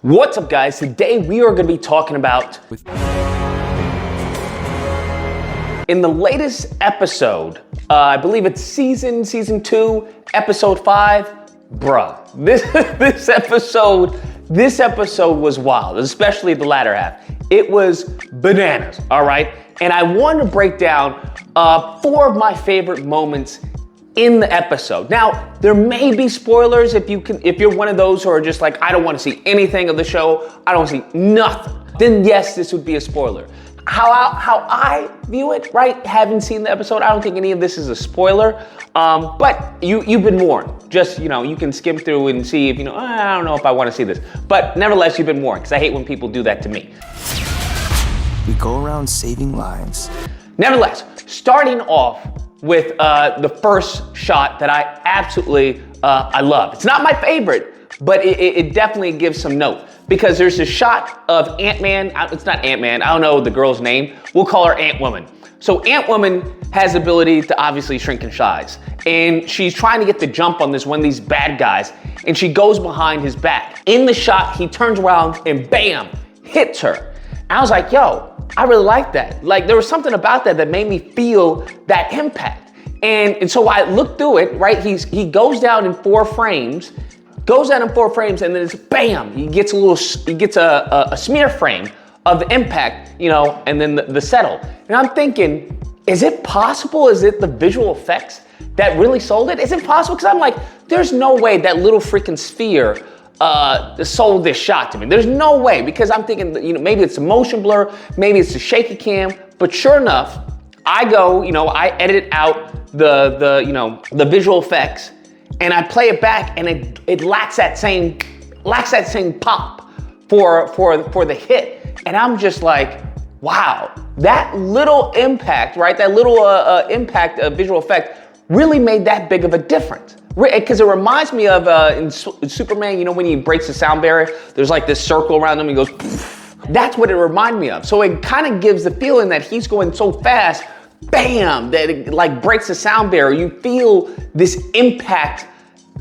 What's up, guys? Today we are going to be talking about in the latest episode, I believe it's season 2, episode 5. Bruh, this episode was wild, especially the latter half. It was bananas, all right? And I want to break down 4 of my favorite moments in the episode. Now, there may be spoilers if you're one of those who are just like, I don't want to see anything of the show, I don't see nothing. Then yes, this would be a spoiler. How I view it, right? Haven't seen the episode, I don't think any of this is a spoiler. But you've been warned. Just, you can skim through and see if, I don't know if I want to see this. But nevertheless, you've been warned, because I hate when people do that to me. We go around saving lives. Nevertheless, starting off with the first shot that I absolutely I love. It's not my favorite, but it definitely gives some note, because there's a shot of Ant-Man. It's not Ant-Man, I don't know the girl's name. We'll call her Ant-Woman. So Ant-Woman has the ability to obviously shrink in size, and she's trying to get the jump on one of these bad guys, and she goes behind his back. In the shot, he turns around and bam, hits her. And I was like, yo, I really like that. Like, there was something about that made me feel that impact. And so I looked through it, right? He goes down in 4 frames, and then it's bam, he gets a smear frame of the impact, and then the settle. And I'm thinking, is it possible? Is it the visual effects that really sold it? Is it possible? Because I'm like, there's no way that little freaking sphere sold this shot to me. There's no way, because I'm thinking, maybe it's a motion blur, maybe it's a shaky cam, but sure enough, I go, I edit out the visual effects, and I play it back, and it lacks that same pop for the hit, and I'm just like, wow, that little impact, right? That little impact of visual effect really made that big of a difference. Because it reminds me of in Superman, when he breaks the sound barrier, there's like this circle around him, he goes, poof. That's what it reminded me of. So it kind of gives the feeling that he's going so fast, bam, that it like breaks the sound barrier. You feel this impact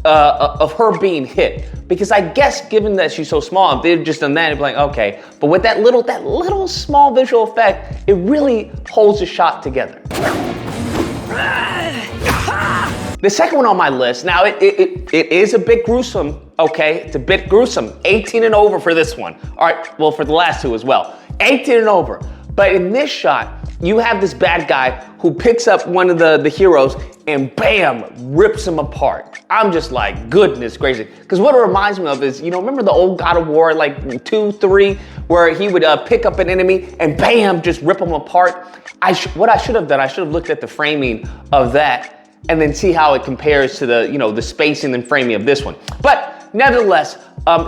of her being hit. Because I guess given that she's so small, if they'd just done that, it'd be like, okay. But with that little small visual effect, it really holds the shot together. The second one on my list, now it is a bit gruesome, okay? It's a bit gruesome. 18 and over for this one. All right, well, for the last 2 as well. 18 and over. But in this shot, you have this bad guy who picks up one of the heroes and bam, rips him apart. I'm just like, goodness gracious. Because what it reminds me of is, remember the old God of War, like 2, 3, where he would pick up an enemy and bam, just rip him apart. What I should have done, I should have looked at the framing of that and then see how it compares to the spacing and framing of this one. But nevertheless,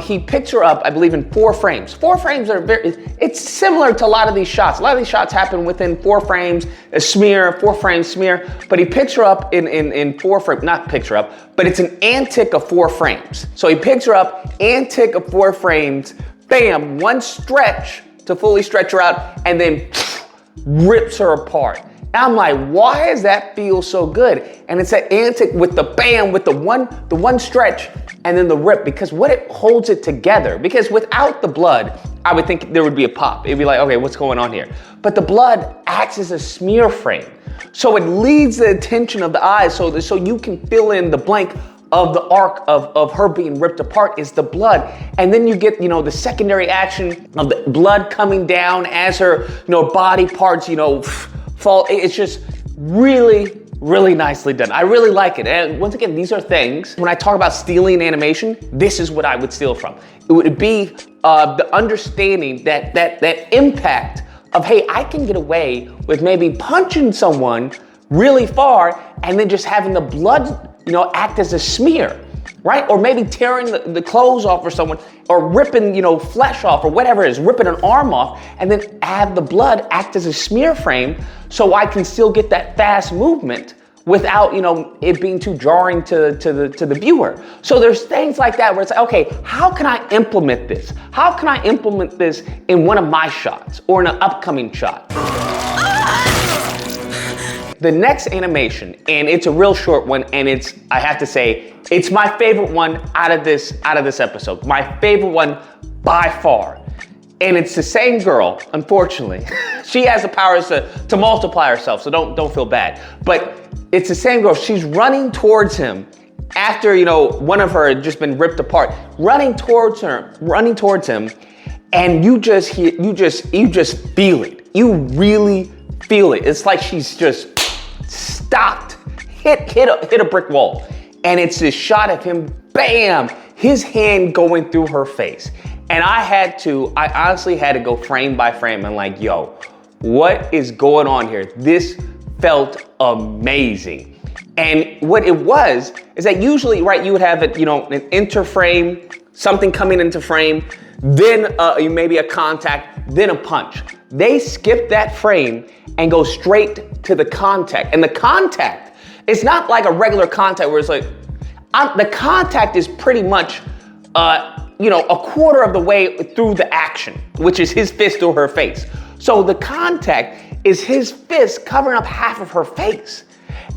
he picks her up, I believe, in 4 frames. 4 frames it's similar to a lot of these shots. A lot of these shots happen within 4 frames, a smear, 4 frames smear, but he picks her up in 4 frames, not picks her up, but it's an antic of 4 frames. So he picks her up, antic of 4 frames, bam, one stretch to fully stretch her out, and then rips her apart. And I'm like, why does that feel so good? And it's that antic with the bam, with the one stretch, and then the rip, because what it holds it together. Because without the blood, I would think there would be a pop. It'd be like, okay, what's going on here? But the blood acts as a smear frame. So it leads the attention of the eyes so you can fill in the blank of the arc of her being ripped apart is the blood. And then you get, the secondary action of the blood coming down as her, body parts, fall. It's just really, really nicely done. I really like it. And once again, these are things, when I talk about stealing animation, this is what I would steal from. It would be the understanding that impact of, hey, I can get away with maybe punching someone really far and then just having the blood, act as a smear, right? Or maybe tearing the clothes off for someone, or ripping, flesh off, or whatever it is, ripping an arm off, and then have the blood act as a smear frame so I can still get that fast movement without, it being too jarring to the viewer. So there's things like that where it's like, okay, how can I implement this? How can I implement this in one of my shots or in an upcoming shot? the next animation, and it's a real short one, and I have to say, it's my favorite one out of this episode. My favorite one by far. And it's the same girl, unfortunately. She has the powers to multiply herself, so don't feel bad. But it's the same girl. She's running towards him after, one of her had just been ripped apart, running towards him, and you just feel it. You really feel it. It's like she's just stopped, hit a brick wall. And it's this shot of him, bam, his hand going through her face. And I honestly had to go frame by frame and like, yo, what is going on here? This felt amazing. And what it was is that usually, right, you would have it, an interframe, something coming into frame, then maybe a contact, then a punch. They skip that frame and go straight to the contact. And the contact, it's not like a regular contact where it's like, the contact is pretty much, a quarter of the way through the action, which is his fist through her face. So the contact is his fist covering up half of her face.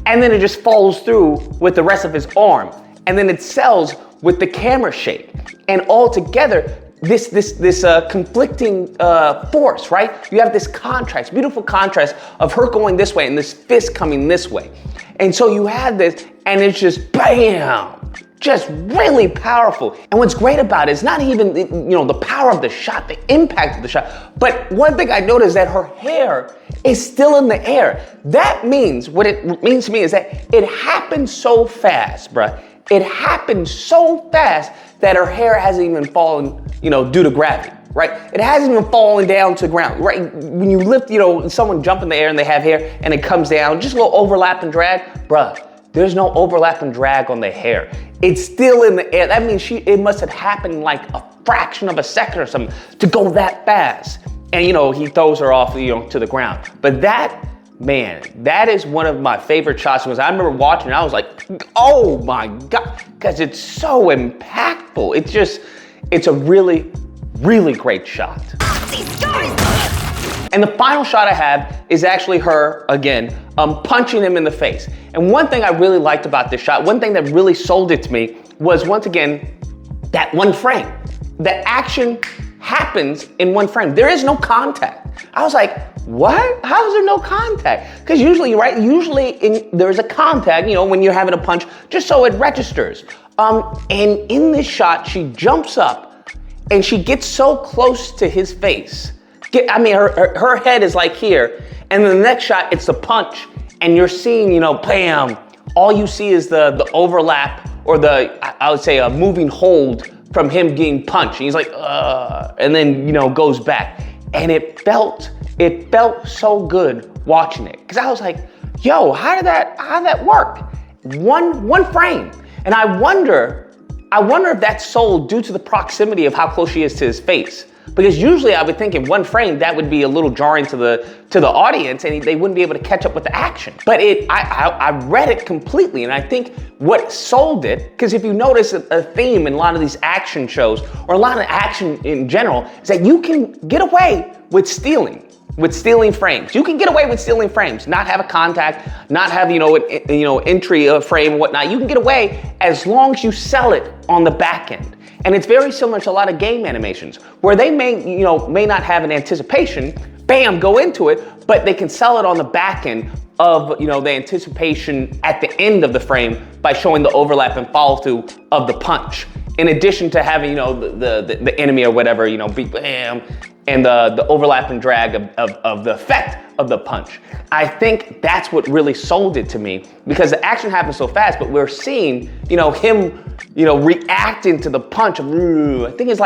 And then it just follows through with the rest of his arm. And then it sells with the camera shake. And all together, this conflicting force, right? You have this contrast, beautiful contrast of her going this way and this fist coming this way. And so you have this, and it's just bam, just really powerful. And what's great about it is not even, the power of the shot, the impact of the shot, but one thing I noticed is that her hair is still in the air. That means, what it means to me is that it happened so fast, bruh. It happened so fast that her hair hasn't even fallen, due to gravity, right? It hasn't even fallen down to the ground, right? When you lift, someone jump in the air and they have hair and it comes down, just a little overlap and drag, bruh, there's no overlap and drag on the hair. It's still in the air. That means it must have happened like a fraction of a second or something to go that fast. And, he throws her off, to the ground. But that is one of my favorite shots because I remember watching it, I was like, oh my God, because it's so impactful. It's a really, really great shot. And the final shot I have is actually her, again, punching him in the face. And one thing I really liked about this shot, one thing that really sold it to me was, once again, that one frame. The action happens in one frame. There is no contact. I was like, what? How is there no contact? Because usually, right, there's a contact, when you're having a punch, just so it registers. And in this shot, she jumps up and she gets so close to his face. Her head is like here, and then the next shot, it's the punch, and you're seeing, bam, all you see is the overlap, or I would say a moving hold from him getting punched. And he's like, and then, goes back. And it felt so good watching it. Cause I was like, yo, how did that work? One frame. And I wonder if that's sold due to the proximity of how close she is to his face. Because usually I would think in one frame that would be a little jarring to the audience and they wouldn't be able to catch up with the action. But I read it completely, and I think what sold it, because if you notice a theme in a lot of these action shows or a lot of action in general, is that you can get away with stealing frames. You can get away with stealing frames, not have a contact, not have entry of frame and whatnot. You can get away as long as you sell it on the back end. And it's very similar to a lot of game animations where they may not have an anticipation, bam, go into it, but they can sell it on the back end of, the anticipation at the end of the frame by showing the overlap and follow through of the punch. In addition to having, the enemy or whatever, be bam, and the overlap and drag of the effect of the punch. I think that's what really sold it to me, because the action happens so fast, but we're seeing, him, reacting to the punch. I think it's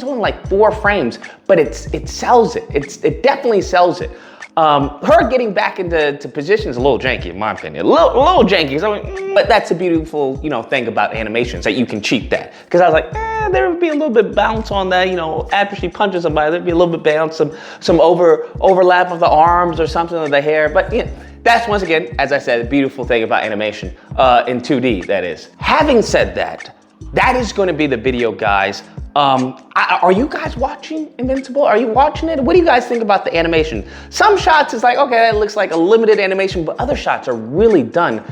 only like 4 frames, but it sells it. It definitely sells it. Her getting back into position is a little janky, in my opinion. A little janky. So, but that's a beautiful, thing about animations, that you can cheat that. Because I was like, there would be a little bit bounce on that, after she punches somebody, there'd be a little bit bounce, some overlap of the arms or something of the hair. But that's, once again, as I said, a beautiful thing about animation, in 2D, that is. Having said that, that is going to be the video, guys. Are you guys watching Invincible? Are you watching it? What do you guys think about the animation? Some shots is like, okay, that looks like a limited animation, but other shots are really done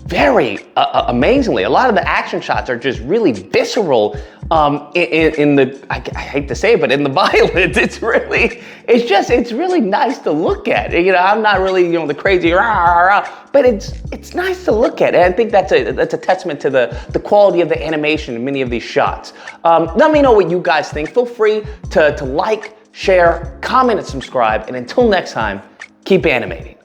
very amazingly. A lot of the action shots are just really visceral in the, I hate to say it, but in the violence. It's really nice to look at. You know, I'm not really, you know, the crazy rah, rah, rah, but it's nice to look at. And I think that's a testament to the quality of the animation in many of these shots. Let me know what you guys think. Feel free to like, share, comment, and subscribe. And until next time, keep animating.